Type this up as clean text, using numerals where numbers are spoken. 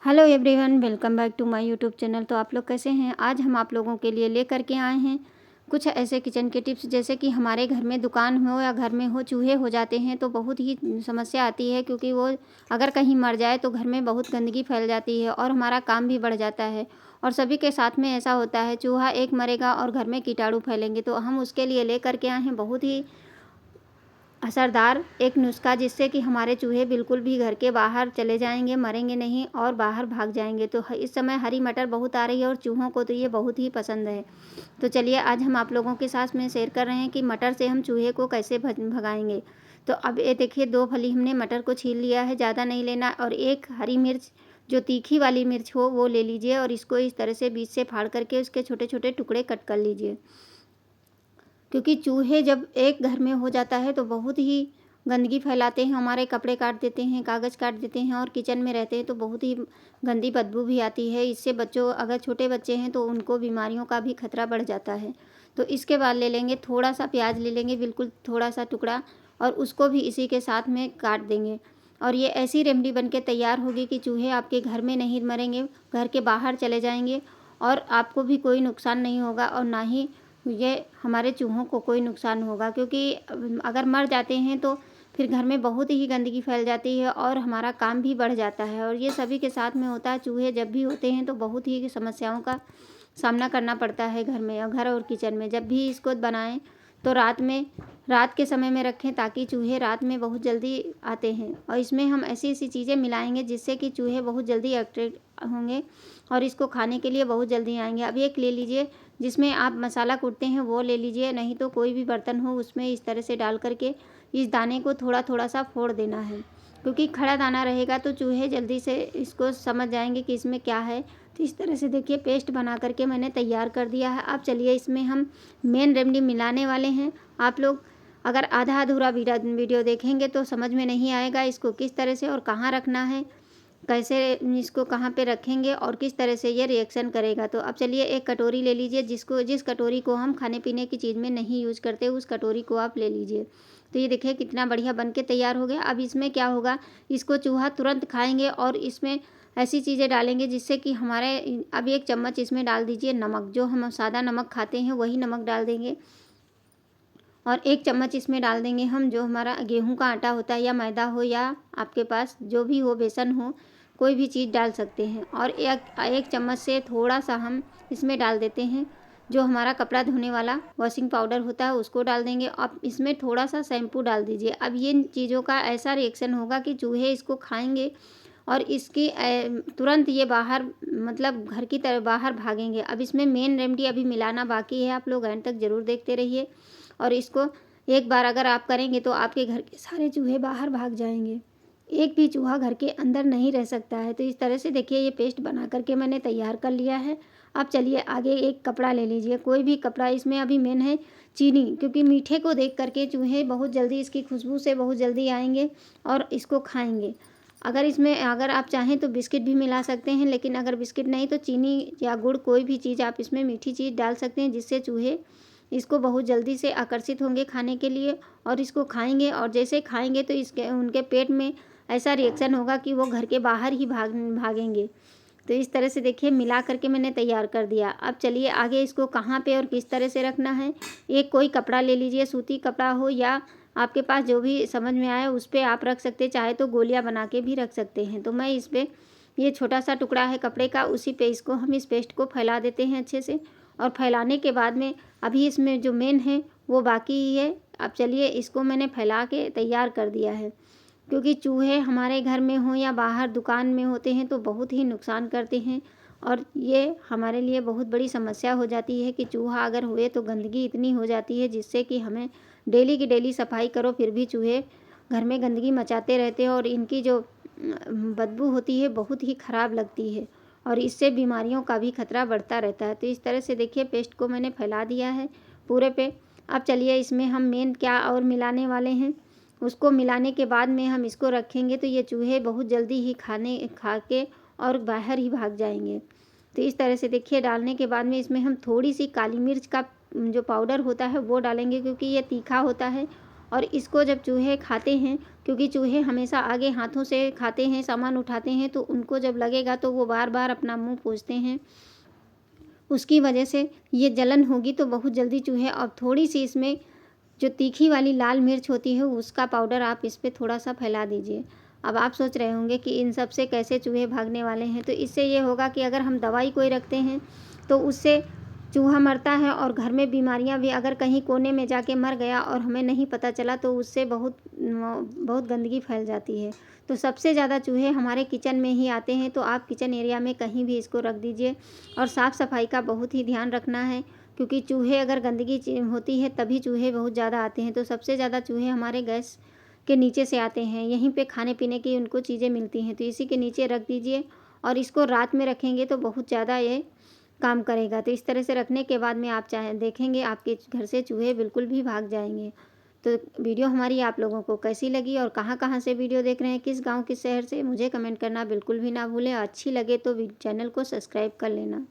Hello everyone, welcome back to my YouTube channel. तो आप लोग कैसे हैं? आज हम आप लोगों के लिए लेकर के आए हैं कुछ ऐसे किचन के टिप्स। जैसे कि हमारे घर में दुकान हो या घर में हो, चूहे हो जाते हैं तो बहुत ही समस्या आती है, क्योंकि वो अगर कहीं मर जाए तो घर में बहुत गंदगी फैल जाती है और हमारा काम भी बढ़ जाता है। और सभी के साथ में ऐसा होता है, चूहा एक मरेगा और घर में कीटाणु फैलेंगे। तो हम उसके लिए लेकर के आए हैं बहुत ही असरदार एक नुस्खा, जिससे कि हमारे चूहे बिल्कुल भी घर के बाहर चले जाएंगे, मरेंगे नहीं और बाहर भाग जाएंगे। तो इस समय हरी मटर बहुत आ रही है और चूहों को तो ये बहुत ही पसंद है। तो चलिए आज हम आप लोगों के साथ में शेयर कर रहे हैं कि मटर से हम चूहे को कैसे भगाएंगे। तो अब ये देखिए, 2 फली हमने मटर को छील लिया है, ज़्यादा नहीं लेना। और एक हरी मिर्च, जो तीखी वाली मिर्च हो वो ले लीजिए और इसको इस तरह से बीच से फाड़ करके उसके छोटे छोटे टुकड़े कट कर लीजिए। क्योंकि चूहे जब एक घर में हो जाता है तो बहुत ही गंदगी फैलाते हैं, हमारे कपड़े काट देते हैं, कागज़ काट देते हैं और किचन में रहते हैं तो बहुत ही गंदी बदबू भी आती है। इससे बच्चों, अगर छोटे बच्चे हैं तो उनको बीमारियों का भी खतरा बढ़ जाता है। तो इसके बाद ले लेंगे थोड़ा सा प्याज, ले लेंगे बिल्कुल थोड़ा सा टुकड़ा, और उसको भी इसी के साथ में काट देंगे। और ये ऐसी रेमडी बन के तैयार होगी कि चूहे आपके घर में नहीं मरेंगे, घर के बाहर चले जाएंगे और आपको भी कोई नुकसान नहीं होगा और ना ही ये हमारे चूहों को कोई नुकसान होगा। क्योंकि अगर मर जाते हैं तो फिर घर में बहुत ही गंदगी फैल जाती है और हमारा काम भी बढ़ जाता है। और ये सभी के साथ में होता है, चूहे जब भी होते हैं तो बहुत ही समस्याओं का सामना करना पड़ता है घर में, या घर और किचन में। जब भी इसको बनाएं तो रात के समय में रखें, ताकि चूहे रात में बहुत जल्दी आते हैं। और इसमें हम ऐसी ऐसी चीज़ें मिलाएंगे जिससे कि चूहे बहुत जल्दी अट्रैक्ट होंगे और इसको खाने के लिए बहुत जल्दी आएंगे। अब एक ले लीजिए जिसमें आप मसाला कूटते हैं, वो ले लीजिए, नहीं तो कोई भी बर्तन हो उसमें इस तरह से डाल करके इस दाने को थोड़ा थोड़ा सा फोड़ देना है। क्योंकि खड़ा दाना रहेगा तो चूहे जल्दी से इसको समझ जाएंगे कि इसमें क्या है। तो इस तरह से देखिए पेस्ट बना करके मैंने तैयार कर दिया है। अब चलिए इसमें हम मेन रेमेडी मिलाने वाले हैं। आप लोग अगर आधा अधूरा वीडियो देखेंगे तो समझ में नहीं आएगा इसको किस तरह से और कहाँ रखना है, कैसे इसको कहाँ पे रखेंगे और किस तरह से ये रिएक्शन करेगा। तो अब चलिए एक कटोरी ले लीजिए, जिस कटोरी को हम खाने पीने की चीज़ में नहीं यूज़ करते उस कटोरी को आप ले लीजिए। तो ये देखिए कितना बढ़िया बन के तैयार हो गया। अब इसमें क्या होगा, इसको चूहा तुरंत खाएंगे और इसमें ऐसी चीज़ें डालेंगे जिससे कि हमारे, अब 1 चम्मच इसमें डाल दीजिए नमक, जो हम सादा नमक खाते हैं वही नमक डाल देंगे। और 1 चम्मच इसमें डाल देंगे हम जो हमारा गेहूं का आटा होता है, या मैदा हो या आपके पास जो भी हो, बेसन हो, कोई भी चीज़ डाल सकते हैं। और एक चम्मच से थोड़ा सा हम इसमें डाल देते हैं जो हमारा कपड़ा धोने वाला वॉशिंग पाउडर होता है, उसको डाल देंगे। अब इसमें थोड़ा सा शैम्पू डाल दीजिए। अब ये चीज़ों का ऐसा रिएक्शन होगा कि चूहे इसको खाएंगे और इसकी तुरंत ये बाहर, मतलब घर की तरफ बाहर भागेंगे। अब इसमें मेन रेमेडी अभी मिलाना बाकी है, आप लोग एंड तक ज़रूर देखते रहिए। और इसको एक बार अगर आप करेंगे तो आपके घर के सारे चूहे बाहर भाग जाएंगे, एक भी चूहा घर के अंदर नहीं रह सकता है। तो इस तरह से देखिए ये पेस्ट बना करके मैंने तैयार कर लिया है। अब चलिए आगे एक कपड़ा ले लीजिए, कोई भी कपड़ा। इसमें अभी मेन है चीनी, क्योंकि मीठे को देख करके चूहे बहुत जल्दी, इसकी खुशबू से बहुत जल्दी आएंगे और इसको खाएंगे। अगर आप चाहें तो बिस्किट भी मिला सकते हैं, लेकिन अगर बिस्किट नहीं तो चीनी या गुड़, कोई भी चीज़ आप इसमें मीठी चीज़ डाल सकते हैं, जिससे चूहे इसको बहुत जल्दी से आकर्षित होंगे खाने के लिए और इसको खाएंगे। और जैसे खाएंगे तो इसके उनके पेट में ऐसा रिएक्शन होगा कि वो घर के बाहर ही भागेंगे। तो इस तरह से देखिए मिला करके मैंने तैयार कर दिया। अब चलिए आगे इसको कहाँ पे और किस तरह से रखना है। एक कोई कपड़ा ले लीजिए, सूती कपड़ा हो या आपके पास जो भी समझ में आए उस पर आप रख सकते, चाहे तो गोलियाँ बना के भी रख सकते हैं। तो मैं इस पर, ये छोटा सा टुकड़ा है कपड़े का, उसी पे इसको हम इस पेस्ट को फैला देते हैं अच्छे से। और फैलाने के बाद में अभी इसमें जो मेन है वो बाकी ही है। अब चलिए इसको मैंने फैला के तैयार कर दिया है। क्योंकि चूहे हमारे घर में हो या बाहर दुकान में होते हैं तो बहुत ही नुकसान करते हैं और ये हमारे लिए बहुत बड़ी समस्या हो जाती है कि चूहा अगर हुए तो गंदगी इतनी हो जाती है जिससे कि हमें डेली की डेली सफाई करो फिर भी चूहे घर में गंदगी मचाते रहते हैं और इनकी जो बदबू होती है बहुत ही ख़राब लगती है और इससे बीमारियों का भी खतरा बढ़ता रहता है। तो इस तरह से देखिए पेस्ट को मैंने फैला दिया है पूरे पे। अब चलिए इसमें हम मेन क्या और मिलाने वाले हैं, उसको मिलाने के बाद में हम इसको रखेंगे तो ये चूहे बहुत जल्दी ही खा के और बाहर ही भाग जाएंगे। तो इस तरह से देखिए डालने के बाद में इसमें हम थोड़ी सी काली मिर्च का जो पाउडर होता है वो डालेंगे, क्योंकि ये तीखा होता है और इसको जब चूहे खाते हैं, क्योंकि चूहे हमेशा आगे हाथों से खाते हैं, सामान उठाते हैं, तो उनको जब लगेगा तो वो बार बार अपना मुंह पोंछते हैं, उसकी वजह से ये जलन होगी। तो बहुत जल्दी चूहे, और थोड़ी सी इसमें जो तीखी वाली लाल मिर्च होती है उसका पाउडर आप इस पे थोड़ा सा फैला दीजिए। अब आप सोच रहे होंगे कि इन सब से कैसे चूहे भागने वाले हैं, तो इससे ये होगा कि अगर हम दवाई कोई रखते हैं तो उससे चूहा मरता है, और घर में बीमारियां भी, अगर कहीं कोने में जाके मर गया और हमें नहीं पता चला तो उससे बहुत बहुत गंदगी फैल जाती है। तो सबसे ज़्यादा चूहे हमारे किचन में ही आते हैं, तो आप किचन एरिया में कहीं भी इसको रख दीजिए, और साफ़ सफाई का बहुत ही ध्यान रखना है, क्योंकि चूहे अगर गंदगी होती है तभी चूहे बहुत ज़्यादा आते हैं। तो सबसे ज़्यादा चूहे हमारे गैस के नीचे से आते हैं, यहीं पे खाने पीने की उनको चीज़ें मिलती हैं, तो इसी के नीचे रख दीजिए, और इसको रात में रखेंगे तो बहुत ज़्यादा ये काम करेगा। तो इस तरह से रखने के बाद में आप चाहे देखेंगे आपके घर से चूहे बिल्कुल भी भाग जाएंगे। तो वीडियो हमारी आप लोगों को कैसी लगी, और कहाँ कहाँ से वीडियो देख रहे हैं, किस गांव किस शहर से, मुझे कमेंट करना बिल्कुल भी ना भूलें। अच्छी लगे तो चैनल को सब्सक्राइब कर लेना।